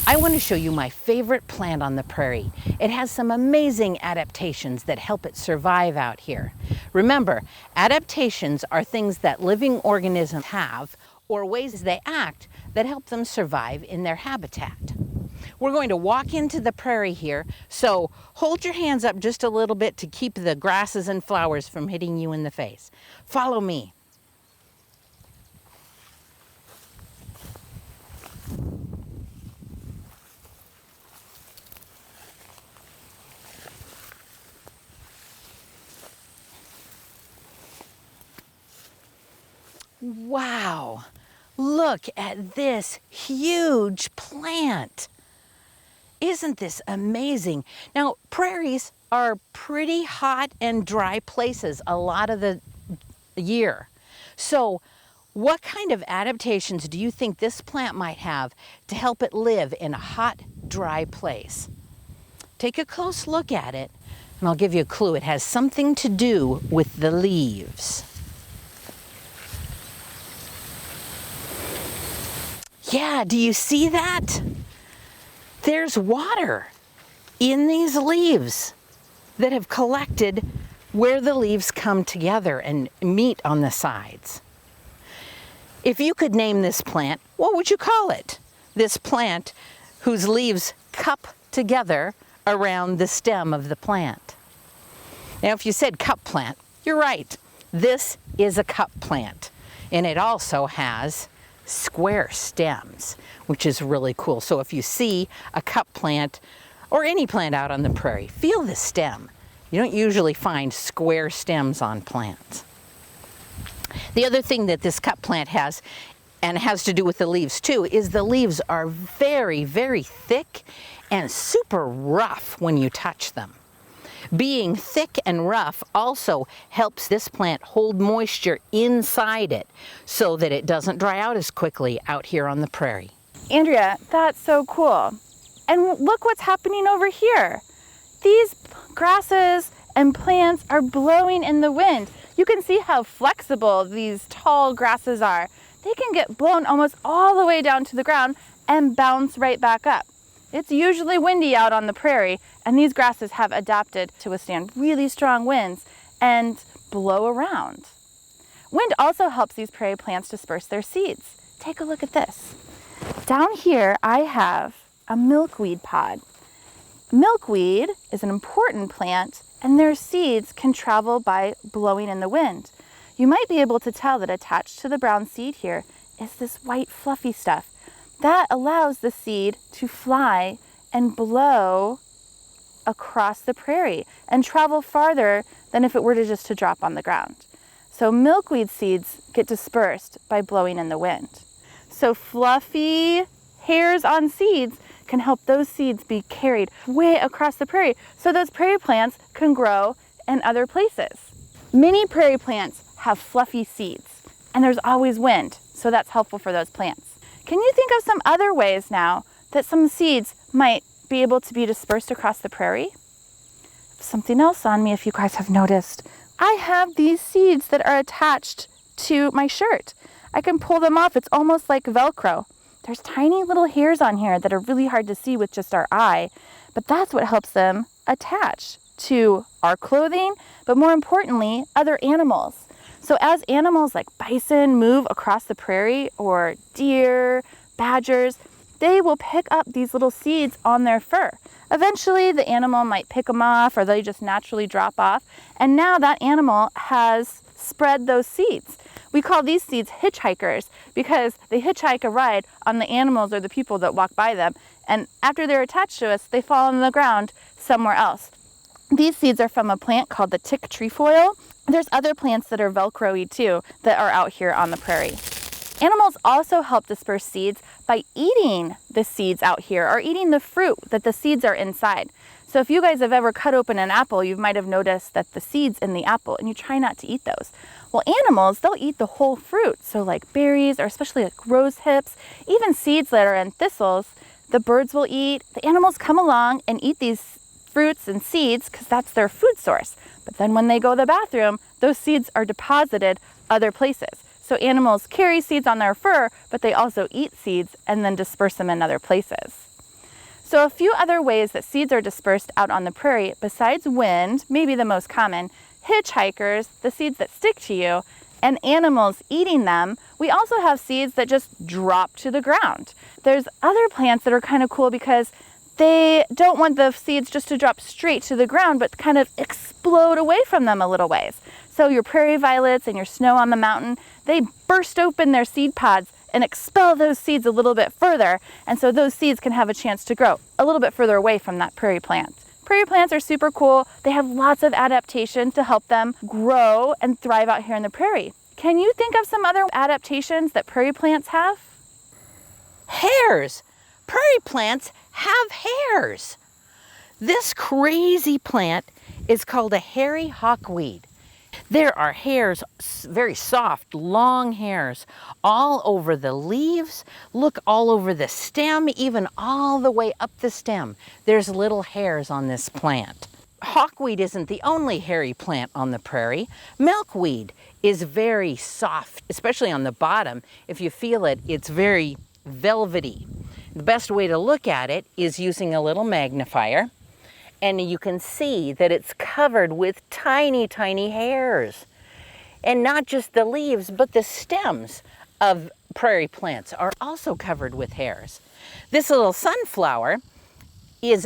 I want to show you my favorite plant on the prairie. It has some amazing adaptations that help it survive out here. Remember, adaptations are things that living organisms have or ways they act that help them survive in their habitat. We're going to walk into the prairie here, so hold your hands up just a little bit to keep the grasses and flowers from hitting you in the face. Follow me. Wow, look at this huge plant. Isn't this amazing? Now, prairies are pretty hot and dry places a lot of the year. So, what kind of adaptations do you think this plant might have to help it live in a hot, dry place? Take a close look at it, and I'll give you a clue. It has something to do with the leaves. Yeah, do you see that? There's water in these leaves that have collected where the leaves come together and meet on the sides. If you could name this plant, what would you call it? This plant whose leaves cup together around the stem of the plant. Now, if you said cup plant, you're right. This is a cup plant, and it also has square stems, which is really cool. So if you see a cup plant or any plant out on the prairie, feel the stem. You don't usually find square stems on plants. The other thing that this cup plant has, and has to do with the leaves too, is the leaves are very, very thick and super rough when you touch them. Being thick and rough also helps this plant hold moisture inside it so that it doesn't dry out as quickly out here on the prairie. Andrea, that's so cool. And look what's happening over here. These grasses and plants are blowing in the wind. You can see how flexible these tall grasses are. They can get blown almost all the way down to the ground and bounce right back up. It's usually windy out on the prairie, and these grasses have adapted to withstand really strong winds and blow around. Wind also helps these prairie plants disperse their seeds. Take a look at this. Down here, I have a milkweed pod. Milkweed is an important plant, and their seeds can travel by blowing in the wind. You might be able to tell that attached to the brown seed here is this white fluffy stuff. That allows the seed to fly and blow across the prairie and travel farther than if it were just to drop on the ground. So milkweed seeds get dispersed by blowing in the wind. So fluffy hairs on seeds can help those seeds be carried way across the prairie so those prairie plants can grow in other places. Many prairie plants have fluffy seeds, and there's always wind, so that's helpful for those plants. Can you think of some other ways now that some seeds might be able to be dispersed across the prairie? Something else on me, if you guys have noticed. I have these seeds that are attached to my shirt. I can pull them off. It's almost like Velcro. There's tiny little hairs on here that are really hard to see with just our eye, but that's what helps them attach to our clothing, but more importantly, other animals. So as animals like bison move across the prairie, or deer, badgers, they will pick up these little seeds on their fur. Eventually the animal might pick them off, or they just naturally drop off, and now that animal has spread those seeds. We call these seeds hitchhikers because they hitchhike a ride on the animals or the people that walk by them, and after they're attached to us, they fall on the ground somewhere else. These seeds are from a plant called the tick trefoil. There's other plants that are Velcro-y too that are out here on the prairie. Animals also help disperse seeds by eating the seeds out here, or eating the fruit that the seeds are inside. So if you guys have ever cut open an apple, you might have noticed that the seeds in the apple, and you try not to eat those. Well, animals, they'll eat the whole fruit. So like berries, or especially like rose hips, even seeds that are in thistles, the birds will eat. The animals come along and eat these fruits and seeds because that's their food source. But then when they go to the bathroom, those seeds are deposited other places. So animals carry seeds on their fur, but they also eat seeds and then disperse them in other places. So a few other ways that seeds are dispersed out on the prairie, besides wind, maybe the most common, hitchhikers, the seeds that stick to you, and animals eating them, we also have seeds that just drop to the ground. There's other plants that are kind of cool because they don't want the seeds just to drop straight to the ground, but kind of explode away from them a little ways. So your prairie violets and your snow on the mountain, they burst open their seed pods and expel those seeds a little bit further. And so those seeds can have a chance to grow a little bit further away from that prairie plant. Prairie plants are super cool. They have lots of adaptation to help them grow and thrive out here in the prairie. Can you think of some other adaptations that prairie plants have? Hairs. Prairie plants have hairs. This crazy plant is called a hairy hawkweed. There are hairs, very soft, long hairs, all over the leaves. Look, all over the stem, even all the way up the stem. There's little hairs on this plant. Hawkweed isn't the only hairy plant on the prairie. Milkweed is very soft, especially on the bottom. If you feel it, it's very velvety. The best way to look at it is using a little magnifier, and you can see that it's covered with tiny, tiny hairs. And not just the leaves, but the stems of prairie plants are also covered with hairs. This little sunflower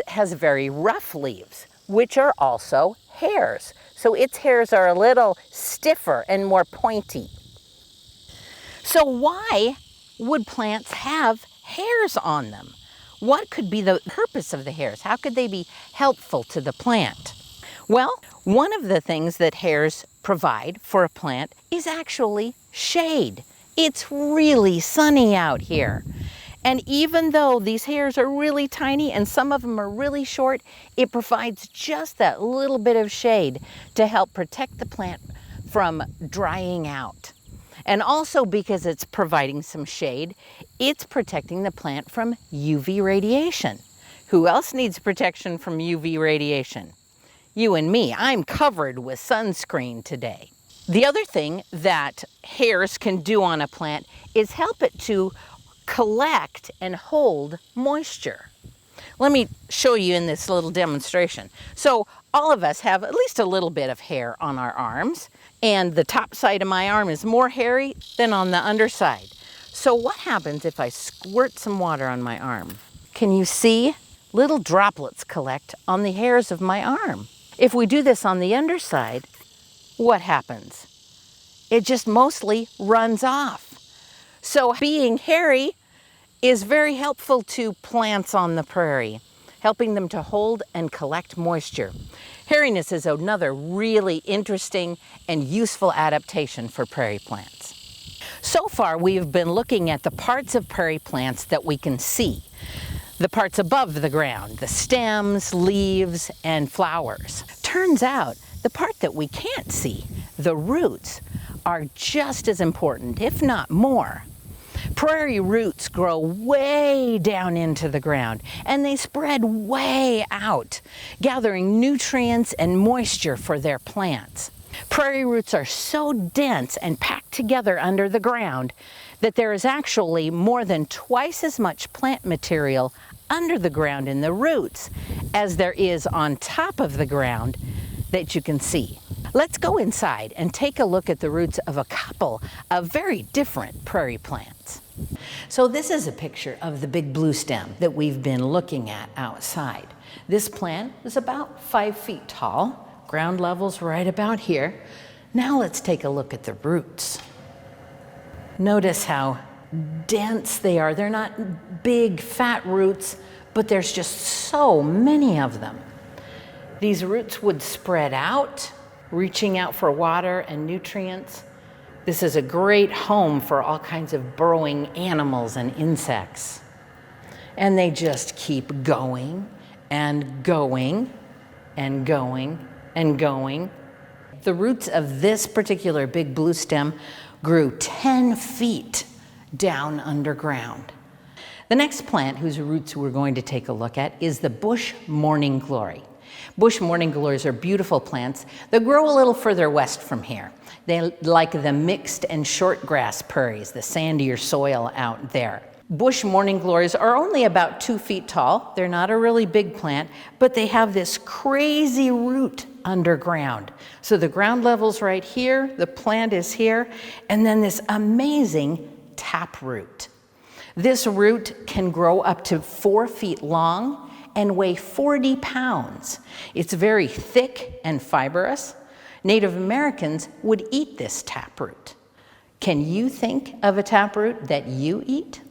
has very rough leaves, which are also hairs. So its hairs are a little stiffer and more pointy. So why would plants have hairs on them? What could be the purpose of the hairs? How could they be helpful to the plant? Well, one of the things that hairs provide for a plant is actually shade. It's really sunny out here. And even though these hairs are really tiny and some of them are really short, it provides just that little bit of shade to help protect the plant from drying out. And also because it's providing some shade, it's protecting the plant from UV radiation. Who else needs protection from UV radiation? You and me. I'm covered with sunscreen today. The other thing that hairs can do on a plant is help it to collect and hold moisture. Let me show you in this little demonstration. So all of us have at least a little bit of hair on our arms, and the top side of my arm is more hairy than on the underside. So what happens if I squirt some water on my arm? Can you see? Little droplets collect on the hairs of my arm. If we do this on the underside, what happens? It just mostly runs off. So being hairy is very helpful to plants on the prairie, helping them to hold and collect moisture. Hairiness is another really interesting and useful adaptation for prairie plants. So far, we've been looking at the parts of prairie plants that we can see. The parts above the ground, the stems, leaves, and flowers. Turns out, the part that we can't see, the roots, are just as important, if not more. Prairie roots grow way down into the ground, and they spread way out, gathering nutrients and moisture for their plants. Prairie roots are so dense and packed together under the ground that there is actually more than twice as much plant material under the ground in the roots as there is on top of the ground that you can see. Let's go inside and take a look at the roots of a couple of very different prairie plants. So this is a picture of the big blue stem that we've been looking at outside. This plant is about 5 feet tall. Ground level's right about here. Now let's take a look at the roots. Notice how dense they are. They're not big, fat roots, but there's just so many of them. These roots would spread out, reaching out for water and nutrients. This is a great home for all kinds of burrowing animals and insects. And they just keep going and going and going and going. The roots of this particular big blue stem grew 10 feet down underground. The next plant whose roots we're going to take a look at is the bush morning glory. Bush morning glories are beautiful plants that grow a little further west from here. They like the mixed and short grass prairies, the sandier soil out there. Bush morning glories are only about 2 feet tall. They're not a really big plant, but they have this crazy root underground. So the ground level's right here, the plant is here, and then this amazing taproot. This root can grow up to 4 feet long and weigh 40 pounds. It's very thick and fibrous. Native Americans would eat this taproot. Can you think of a taproot that you eat?